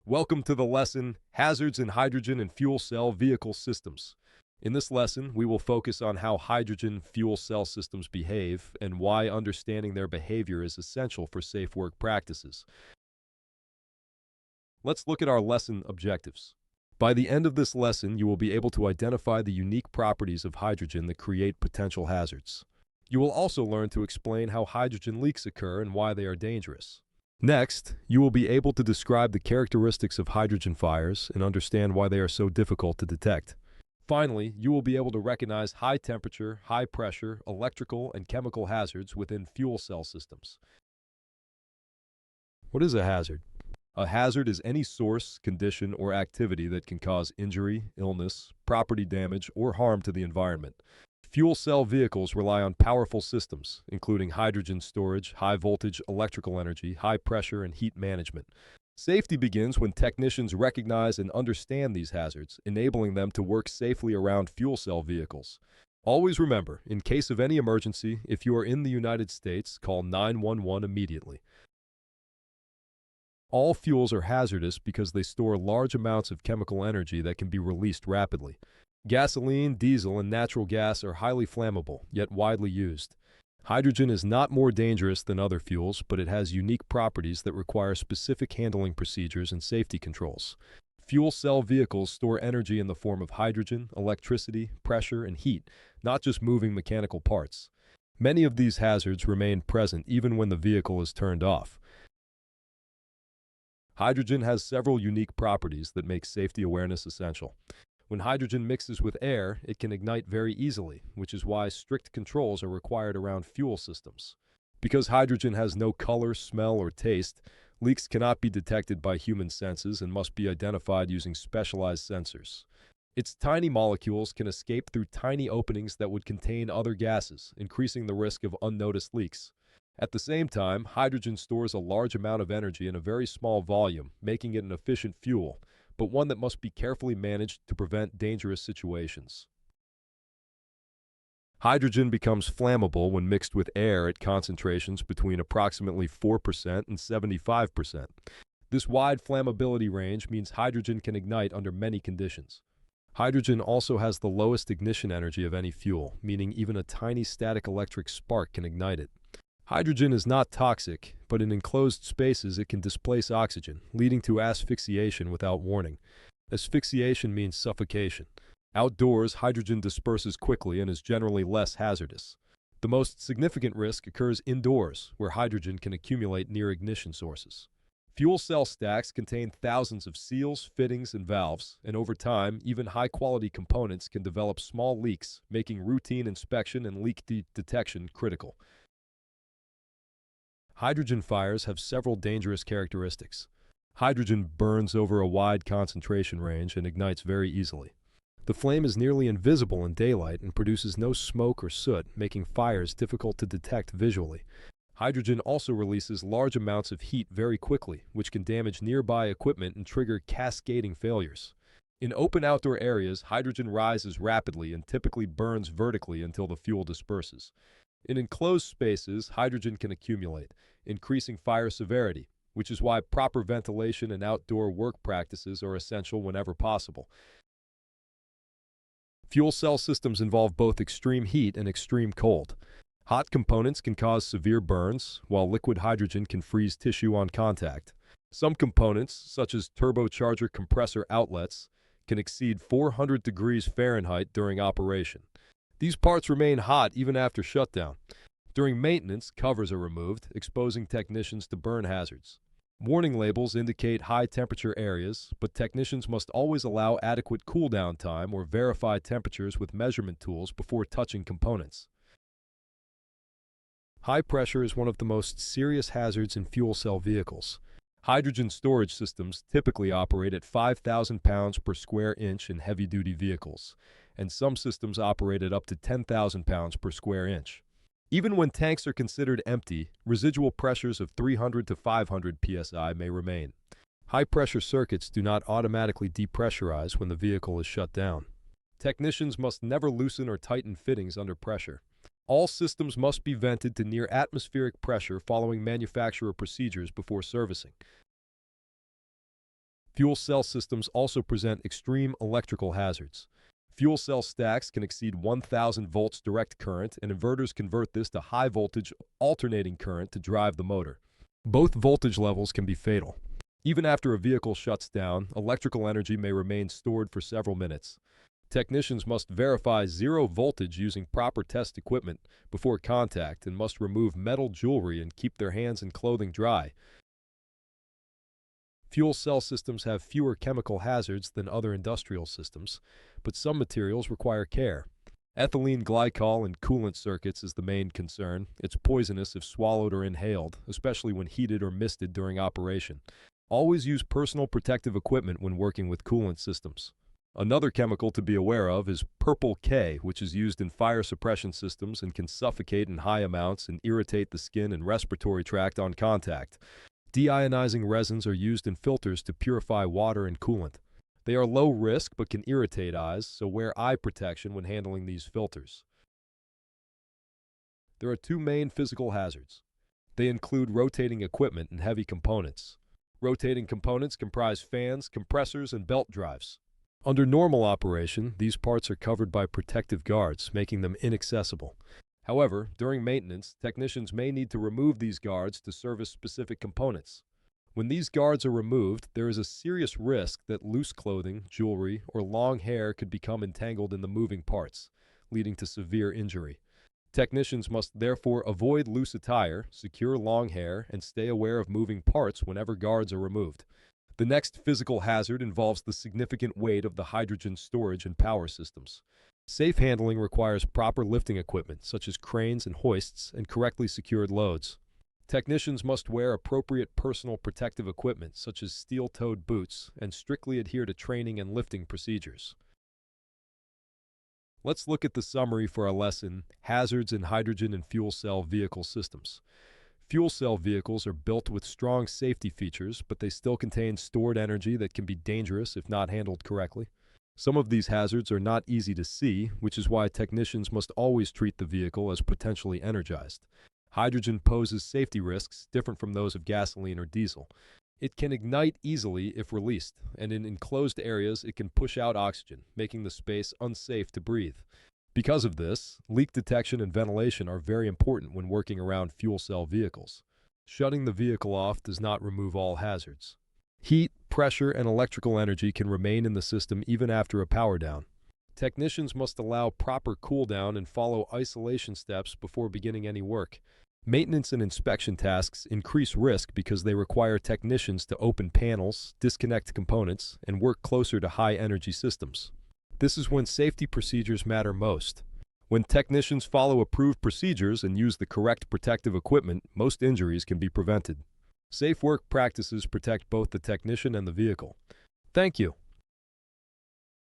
Welcome to the lesson, Hazards in Hydrogen and Fuel Cell Vehicle Systems. In this lesson, we will focus on how hydrogen fuel cell systems behave and why understanding their behavior is essential for safe work practices. Let's look at our lesson objectives. By the end of this lesson, you will be able to identify the unique properties of hydrogen that create potential hazards. You will also learn to explain how hydrogen leaks occur and why they are dangerous. Next, you will be able to describe the characteristics of hydrogen fires and understand why they are so difficult to detect. Finally, you will be able to recognize high temperature, high pressure, electrical, and chemical hazards within fuel cell systems. What is a hazard? A hazard is any source, condition, or activity that can cause injury, illness, property damage, or harm to the environment. Fuel cell vehicles rely on powerful systems, including hydrogen storage, high-voltage electrical energy, high pressure, and heat management. Safety begins when technicians recognize and understand these hazards, enabling them to work safely around fuel cell vehicles. Always remember, in case of any emergency, if you are in the United States, call 911 immediately. All fuels are hazardous because they store large amounts of chemical energy that can be released rapidly. Gasoline, diesel, and natural gas are highly flammable, yet widely used. Hydrogen is not more dangerous than other fuels, but it has unique properties that require specific handling procedures and safety controls. Fuel cell vehicles store energy in the form of hydrogen, electricity, pressure, and heat, not just moving mechanical parts. Many of these hazards remain present even when the vehicle is turned off. Hydrogen has several unique properties that make safety awareness essential. When hydrogen mixes with air, it can ignite very easily, which is why strict controls are required around fuel systems. Because hydrogen has no color, smell, or taste, leaks cannot be detected by human senses and must be identified using specialized sensors. Its tiny molecules can escape through tiny openings that would contain other gases, increasing the risk of unnoticed leaks. At the same time, hydrogen stores a large amount of energy in a very small volume, making it an efficient fuel, but one that must be carefully managed to prevent dangerous situations. Hydrogen becomes flammable when mixed with air at concentrations between approximately 4% and 75%. This wide flammability range means hydrogen can ignite under many conditions. Hydrogen also has the lowest ignition energy of any fuel, meaning even a tiny static electric spark can ignite it. Hydrogen is not toxic, but in enclosed spaces it can displace oxygen, leading to asphyxiation without warning. Asphyxiation means suffocation. Outdoors, hydrogen disperses quickly and is generally less hazardous. The most significant risk occurs indoors, where hydrogen can accumulate near ignition sources. Fuel cell stacks contain thousands of seals, fittings, and valves, and over time, even high-quality components can develop small leaks, making routine inspection and leak detection critical. Hydrogen fires have several dangerous characteristics. Hydrogen burns over a wide concentration range and ignites very easily. The flame is nearly invisible in daylight and produces no smoke or soot, making fires difficult to detect visually. Hydrogen also releases large amounts of heat very quickly, which can damage nearby equipment and trigger cascading failures. In open outdoor areas, hydrogen rises rapidly and typically burns vertically until the fuel disperses. In enclosed spaces, hydrogen can accumulate, increasing fire severity, which is why proper ventilation and outdoor work practices are essential whenever possible. Fuel cell systems involve both extreme heat and extreme cold. Hot components can cause severe burns, while liquid hydrogen can freeze tissue on contact. Some components, such as turbocharger compressor outlets, can exceed 400 degrees Fahrenheit during operation. These parts remain hot even after shutdown. During maintenance, covers are removed, exposing technicians to burn hazards. Warning labels indicate high-temperature areas, but technicians must always allow adequate cool-down time or verify temperatures with measurement tools before touching components. High pressure is one of the most serious hazards in fuel cell vehicles. Hydrogen storage systems typically operate at 5,000 pounds per square inch in heavy-duty vehicles, and some systems operate at up to 10,000 pounds per square inch. Even when tanks are considered empty, residual pressures of 300 to 500 psi may remain. High-pressure circuits do not automatically depressurize when the vehicle is shut down. Technicians must never loosen or tighten fittings under pressure. All systems must be vented to near atmospheric pressure following manufacturer procedures before servicing. Fuel cell systems also present extreme electrical hazards. Fuel cell stacks can exceed 1,000 volts direct current, and inverters convert this to high voltage alternating current to drive the motor. Both voltage levels can be fatal. Even after a vehicle shuts down, electrical energy may remain stored for several minutes. Technicians must verify zero voltage using proper test equipment before contact and must remove metal jewelry and keep their hands and clothing dry. Fuel cell systems have fewer chemical hazards than other industrial systems, but some materials require care. Ethylene glycol in coolant circuits is the main concern. It's poisonous if swallowed or inhaled, especially when heated or misted during operation. Always use personal protective equipment when working with coolant systems. Another chemical to be aware of is purple K, which is used in fire suppression systems and can suffocate in high amounts and irritate the skin and respiratory tract on contact. Deionizing resins are used in filters to purify water and coolant. They are low risk but can irritate eyes, so wear eye protection when handling these filters. There are two main physical hazards. They include rotating equipment and heavy components. Rotating components comprise fans, compressors, and belt drives. Under normal operation, these parts are covered by protective guards, making them inaccessible. However, during maintenance, technicians may need to remove these guards to service specific components. When these guards are removed, there is a serious risk that loose clothing, jewelry, or long hair could become entangled in the moving parts, leading to severe injury. Technicians must therefore avoid loose attire, secure long hair, and stay aware of moving parts whenever guards are removed. The next physical hazard involves the significant weight of the hydrogen storage and power systems. Safe handling requires proper lifting equipment, such as cranes and hoists, and correctly secured loads. Technicians must wear appropriate personal protective equipment, such as steel-toed boots, and strictly adhere to training and lifting procedures. Let's look at the summary for our lesson, Hazards in Hydrogen and Fuel Cell Vehicle Systems. Fuel cell vehicles are built with strong safety features, but they still contain stored energy that can be dangerous if not handled correctly. Some of these hazards are not easy to see, which is why technicians must always treat the vehicle as potentially energized. Hydrogen poses safety risks different from those of gasoline or diesel. It can ignite easily if released, and in enclosed areas it can push out oxygen, making the space unsafe to breathe. Because of this, leak detection and ventilation are very important when working around fuel cell vehicles. Shutting the vehicle off does not remove all hazards. Heat, pressure, and electrical energy can remain in the system even after a power down. Technicians must allow proper cool down and follow isolation steps before beginning any work. Maintenance and inspection tasks increase risk because they require technicians to open panels, disconnect components, and work closer to high-energy systems. This is when safety procedures matter most. When technicians follow approved procedures and use the correct protective equipment, most injuries can be prevented. Safe work practices protect both the technician and the vehicle. Thank you.